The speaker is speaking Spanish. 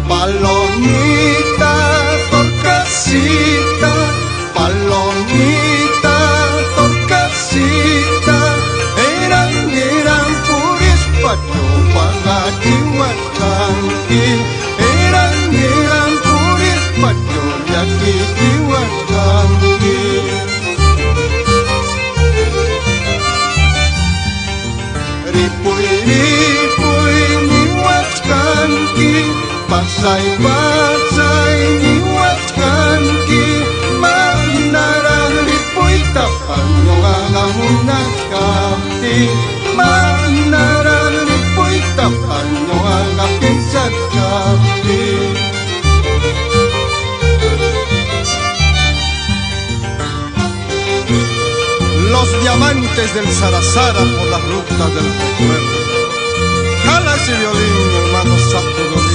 Palomita, torcasita, palomita, torcasita, eran puris pacho pagatiwat kangki, eran puris pacho yakitiwat kangki. Ripuy niwat kangki, pasay niwat kangki, manarang ripuy tapan yung angamunat kapti, manarang ripuy tapan yung angapinsat kapti. Los diamantes del Sarasara por las rutas del recuerdo. Jala ese violín, hermano Santo Domingo.